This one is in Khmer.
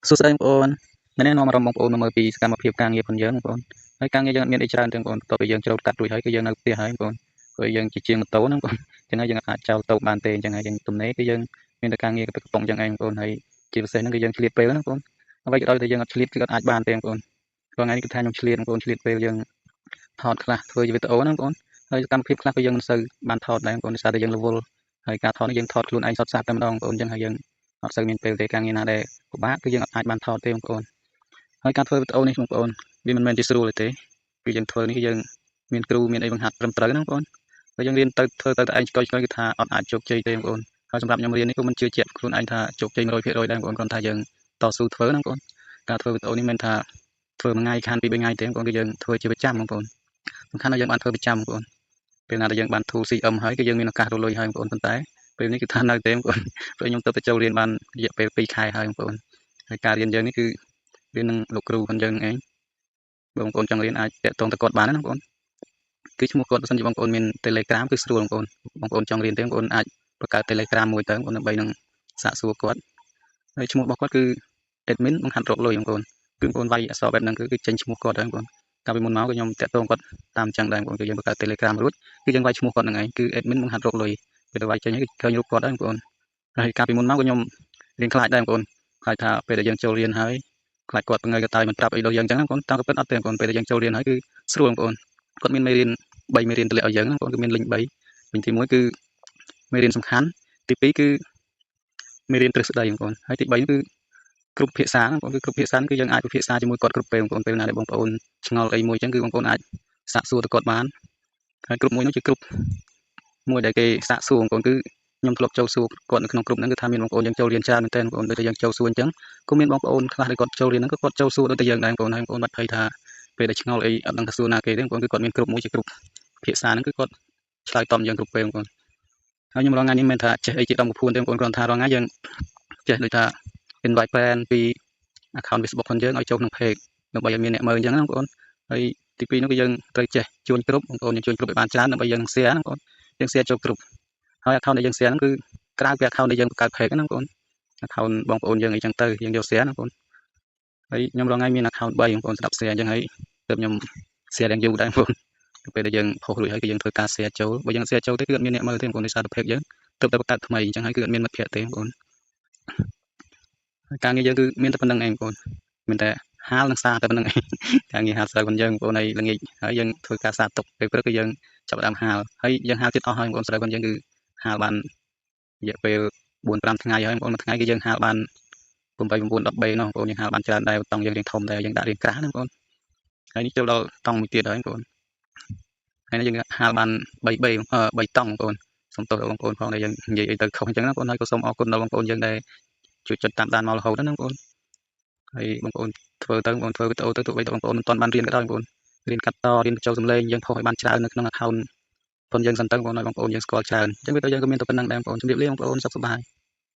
សួស្តីបងប្អូននៅនេះនាំអារម្មណ៍បងប្អូនមកមើលពីសកម្មភាពការងារផងយើងបងប្អូនហើយការងារយើងអត់មានអីច្រើនទេបងប្អូនបន្ទាប់ពីយើងច្រូតកាត់រួចហើយគឺយើងនៅផ្ទះហើយបងប្អូនព្រោះយើងជាជាងម៉ូតូហ្នឹងបងប្អូនអញ្ចឹងហើយយើងអាចចោលតូបបានទេអញ្ចឹងហើយយើងទំនេរគឺយើងមានតែការងារកំប៉ុងអញ្ចឹងឯងបងប្អូនហើយជាពិសេសហ្នឹងគឺយើងឆ្លៀតពេលហ្នឹងបងប្អូនអ្វីក៏ដោយតែយើងអត់ឆ្លៀតគឺអត់អាចបានទេបងប្អូនព្រោះថ្ងៃនេះគឺថាខ្ញុំឆ្លៀតបងប្អូនឆ្លៀតពេលយើងថតខ្លះធ្វើជាវីដេអូហ្នឹងបងប្អូនហើយសកម្មភាពខ្លះគឺយើងមិនសូវបានថតដែរបងប្អូនដោយសារតែយើងរវល់ហើយការថតនេះយើងថតខ្លួនឯងសុទ្ធសាធតែម្ដងបងប្អូនអញ្ចឹងហើយយើងអត់សូវមានពេលទេការងារណាដែលពិបាកគឺយើងអត់អាចបានថតទេបងប្អូនហើយការធ្វើវីដេអូនេះបងប្អូនវាមិនមែនជាស្រួលទេគឺយើងធ្វើនេះគឺយើងមានគ្រូមានអីបង្ហាត់ត្រឹមត្រូវហ្នឹងបងប្អូនហើយយើងរៀនទៅធ្វើទៅតែឯងឆ្កយឆ្កយគឺថាអត់អាចជោគជ័យទេបងប្អូនហើយសម្រាប់ខ្ញុំរៀននេះក៏មិនជឿជាក់ខ្លួនឯងថាជោគជ័យ 100% ដែរបងប្អូនគ្រាន់តែយើងតស៊ូធ្វើហ្នឹងបងប្អូនការធ្វើវីដេអូនេះមិនថាធ្វើមួយថ្ងៃខាន2 3ថ្ងៃទេបងប្អូនគឺយើងធ្វើជាប្រចាំបងប្អូនសំខាន់ថាយើងបានធ្វើប្រចាំបងប្អូនពេលណាដែលយើងបានធូរ CM ហើយគឺយើងមានឱកាសរលុយហើយបងប្អូនប៉ុន្តែពេលនេះគឺថានៅទេបងប្អូនព្រោះខ្ញុំទៅចូលរៀនបានរយៈពេល2ខែហើយបងប្អូនហើយការរៀនយើងនេះគឺរៀននឹងលោកគ្រូផងយើងឯងបងប្អូនចង់រៀនអាចតាក់ទងទៅគាត់បានណាបងប្អូនគឺឈ្មោះគាត់បើសិនជាបងប្អូនមាន Telegram គឺស្រួលបងប្អូនចង់រៀនទេបងប្អូនអាចបង្កើត Telegram មួយទៅបងប្អូនដើម្បីនឹងសាកសួរគាត់ហើយឈ្មោះរបស់គាត់គឺ admin បង្ហាត់រកលុយបងប្អូនគឺបងប្អូនវាយអក្សរបែបហ្នឹងគឺចេញឈ្មោះគាត់ហើយបងប្អូនកាលពីមុនមកគឺខ្ញុំតាក់ទងគាត់តាមអញ្ចឹងដែរបងប្អូនគឺយើងបង្កើត Telegram រួចគឺយើងវាយឈ្មោះគាត់ហ្នឹងឯងគឺ admin បង្ហាត់រកលុយពេលទៅវាយចេញហើយគឺឃើញរូបគាត់ហើយបងប្អូនហើយកាលពីមុនមកក៏ខ្ញុំរៀនខ្លាចដែរបងប្អូនខ្លាចថាពេលដែលយើងចូលរៀនហើយខ្លាចគាត់ងើយកតាយមិនប្រាប់អីដល់យើងអញ្ចឹងណាបងប្អូនតាមពិតអត់ទេបងប្អូនពេលដែលយើងចូលរៀនហើយគឺស្រួលបងប្អូនគាត់មានមេរៀន3មេរៀនតម្លាក់ឲ្យយើងណាបងប្អូនគឺមាន link 3វិញទី1គឺមេរៀនសំខាន់ទី2គឺមេរៀនទ្រឹស្ដីបងប្អូនហើយទី3គឺគ្រប់ភាសាបងប្អូនគឺគ្រប់ភាសាគឺយើងអាចពិភាក្សាជាមួយគាត់គ្រប់ពេលបងប្អូនពេលណាដែលបងប្អូនឆ្ងល់អីមួយអញ្ចឹងគឺបងប្អូនអាចសាកសួរទៅគាត់បានហើយគ្រប់មួយនោះជាគ្រប់មួយដែលគេសាកសួរបងប្អូនគឺខ្ញុំធ្លាប់ចូលសួរគាត់នៅក្នុងក្រុមហ្នឹងគឺថាមានបងប្អូនយើងចូលរៀនច្រើនមែនទែនបងប្អូនដូចតែយើងចូលសួរអញ្ចឹងក៏មានបងប្អូនខ្លះដែលគាត់ចូលរៀនហ្នឹងក៏គាត់ចូលសួរដូចតែយើងដែរបងប្អូនហើយបងប្អូនបាត់ភ័យថាពេលដែលឆ្ងល់អីអត់ដឹងថាសួរណាគេទេបងប្អូនគឺគាត់មានគ្រប់មួយជាគ្រប់ភាសាហ្នឹងគឺគាត់ឆ្លើយតបយើងគ្រប់ពេលបងប្អូនហើយខ្ញុំរងថ្ងៃនេះមិនមែនថាចេះអីជាដំកពួនទេបងប្អូនគ្រាន់ថារងថ្ងៃយើងចេះដូចថា invite friend ពី account Facebook របស់យើងឲ្យចូលក្នុង page ដើម្បីឲ្យមានអ្នកមើលអញ្ចឹងណាបងប្អូនហើយទី2នោះគឺយើងត្រូវចេះជួញគ្រប់បងប្អូនយើងជួញគ្រប់ឲ្យបានច្រើនដើម្បីយើង share ណាបងប្អូនយើង share ចូលគ្រប់ហើយ account ដែលយើង share ហ្នឹងគឺក្រៅពី account ដែលយើងបង្កើត page ណាបងប្អូន account បងប្អូនយើងអីចឹងទៅយើងយក share ណាបងប្អូនហើយខ្ញុំរងថ្ងៃមាន account 3បងប្អូនស្ដាប់ share អញ្ចឹងហើយទើបខ្ញុំ share យ៉ាងយូរដែរបងប្អូនពេលដែលយើងផុសរួចហើយគឺយើងធ្វើការ share ចូលបើយើង share ចូលទេគឺអត់មានអ្នកមើលទេបងប្អូនដោយសារតែ page យើងទើបតែបង្កើតថ្មីអញ្ចឹងហើយគឺអត់មានមិត្តភ័ក្តិទេបងប្អូនហើយការងារយើងគឺមានតែប៉ុណ្្នឹងឯងបងប្អូនមានតែហាលនិងសារតែប៉ុណ្្នឹងឯងការងារហាលស្រូវរបស់យើងបងប្អូនហើយល្ងាចហើយយើងធ្វើការសារទុកពេលព្រឹកគឺយើងចាប់ផ្ដើមហាលហើយយើងហាលទៀតអស់ហើយបងប្អូនស្រូវរបស់យើងគឺហាលបានរយៈពេល4 5ថ្ងៃហើយបងប្អូនមួយថ្ងៃគឺយើងហាលបាន8 9 10បេនោះបងប្អូនយើងហាលបានច្រើនដែរតង់យើងរៀងធំដែរយើងដាក់រៀងក្រាស់ណាបងប្អូនហើយនេះចូលដល់តង់មួយទៀតហើយបងប្អូនហើយនេះយើងហាលបាន3 3តង់បងប្អូនសូមទោសដល់បងប្អូនផងដែលយើងនិយាយអីទៅខុសអញ្ចឹងណាបងប្អូនហើយក៏សូមអរគុណដល់បងប្អូនយើងដែលជួយចុចតាមដានមករហូតណាបងប្អូនហើយបងប្អូនធ្វើទៅបងប្អូនធ្វើវីដេអូទៅទោះបីតែបងប្អូនមិនទាន់បានរៀនក៏ដោយបងប្អូនរៀនកាត់តរៀនបញ្ចូលសំឡេងយើងផុសឲ្យបានច្រើននៅក្នុង account ផងយើងសិនទៅបងប្អូនឲ្យបងប្អូនយើងស្គាល់ច្រើនអញ្ចឹងវីដេអូយើងក៏មានតែប៉ុណ្្នឹងដែរបងប្អូនជម្រាបលាបងប្អូនសុខសប្បាយ